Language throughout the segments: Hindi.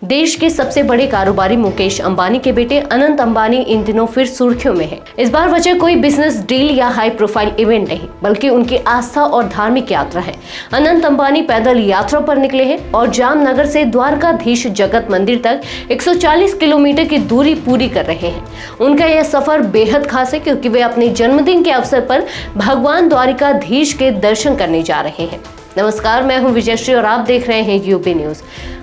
देश के सबसे बड़े कारोबारी मुकेश अंबानी के बेटे अनंत अंबानी इन दिनों फिर सुर्खियों में है। इस बार वजह कोई बिजनेस डील या हाई प्रोफाइल इवेंट नहीं, बल्कि उनकी आस्था और धार्मिक यात्रा है। अनंत अंबानी पैदल यात्रा पर निकले हैं और जामनगर से द्वारकाधीश जगत मंदिर तक 140 किलोमीटर की दूरी पूरी कर रहे हैं। उनका यह सफर बेहद खास है क्योंकि वे अपने जन्मदिन के अवसर पर भगवान द्वारकाधीश के दर्शन करने जा रहे हैं। नमस्कार, मैं हूं विजयश्री और आप देख रहे हैं यूपी न्यूज।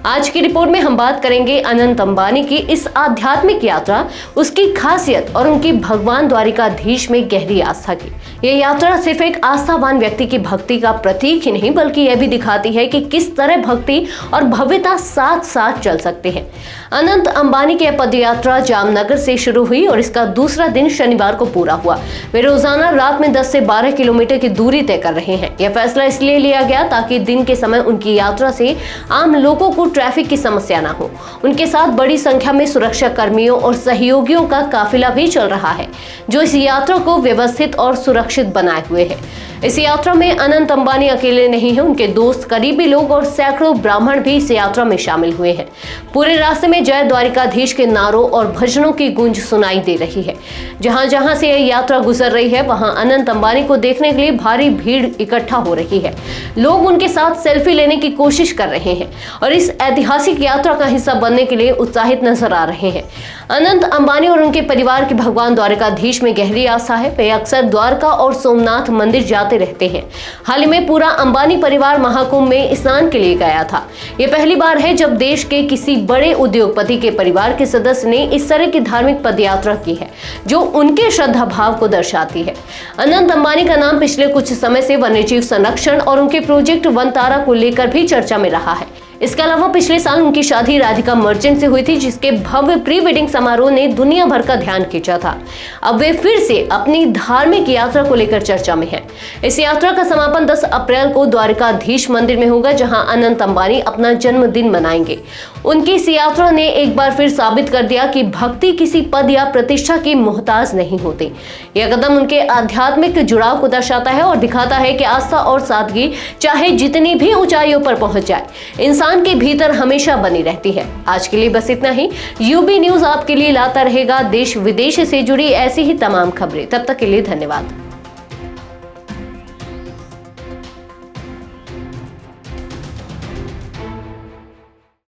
आज की रिपोर्ट में हम बात करेंगे अनंत अंबानी की इस आध्यात्मिक यात्रा, उसकी खासियत और उनकी भगवान द्वारकाधीश में गहरी आस्था की। यह यात्रा सिर्फ एक आस्थावान व्यक्ति की भक्ति का प्रतीक ही नहीं, बल्कि यह भी दिखाती है कि किस तरह भक्ति और भव्यता साथ साथ चल सकते हैं। अनंत अंबानी की पद यात्रा जामनगर से शुरू हुई और इसका दूसरा दिन शनिवार को पूरा हुआ। वे रोजाना रात में 10 से 12 किलोमीटर की दूरी तय कर रहे हैं। यह फैसला इसलिए लिया गया ताकि दिन के समय उनकी यात्रा से आम लोगों को ट्रैफिक की समस्या ना हो। उनके साथ बड़ी संख्या में सुरक्षा कर्मियों और सहयोगियों का काफिला भी चल रहा है, जो इस यात्रा को व्यवस्थित और सुरक्षित बनाए हुए है। इस यात्रा में अनंत अंबानी अकेले नहीं हैं, उनके दोस्त, करीबी लोग और सैकड़ों ब्राह्मण भी इस यात्रा में शामिल हुए हैं। पूरे रास्ते में जय द्वारकाधीश के नारों और भजनों की गूंज सुनाई दे रही है। जहां जहां से यह यात्रा गुजर रही है, वहां अनंत अंबानी को देखने के लिए भारी भीड़ इकट्ठा हो रही है। लोग उनके साथ सेल्फी लेने की कोशिश कर रहे हैं और इस ऐतिहासिक यात्रा का हिस्सा बनने के लिए उत्साहित नजर आ रहे हैं। अनंत अंबानी और उनके परिवार की भगवान द्वारकाधीश में गहरी आस्था है। वे अक्सर द्वारका और सोमनाथ मंदिर जाते रहते हैं। हाल ही में पूरा अंबानी परिवार महाकुंभ में स्नान के लिए गया था। यह पहली बार है जब देश के किसी बड़े उद्योगपति के परिवार के सदस्य ने इस तरह की धार्मिक पदयात्रा की है, जो उनके श्रद्धा भाव को दर्शाती है। अनंत अंबानी का नाम पिछले कुछ समय से वन्यजीव संरक्षण और उनके प्रोजेक्ट वनतारा को लेकर भी चर्चा में रहा है। इसके अलावा पिछले साल उनकी शादी राधिका मर्चेंट से हुई थी, जिसके भव्य प्री वेडिंग समारोह ने दुनिया भर का ध्यान खींचा था। अब वे फिर से अपनी धार्मिक यात्रा को लेकर चर्चा में हैं। इस यात्रा का समापन 10 अप्रैल को द्वारकाधीश मंदिर में होगा, जहां अनंत अंबानी अपना जन्मदिन मनाएंगे। उनकी इस यात्रा ने एक बार फिर साबित कर दिया कि भक्ति किसी पद या प्रतिष्ठा की मोहताज नहीं होती। यह कदम उनके आध्यात्मिक जुड़ाव को दर्शाता है और दिखाता है कि आस्था और सादगी चाहे जितनी भी ऊंचाइयों पर पहुंच जाए, इंसान के भीतर हमेशा बनी रहती है। आज के लिए बस इतना ही। यूबी न्यूज आपके लिए लाता रहेगा देश विदेश से जुड़ी ऐसी ही तमाम खबरें। तब तक के लिए धन्यवाद।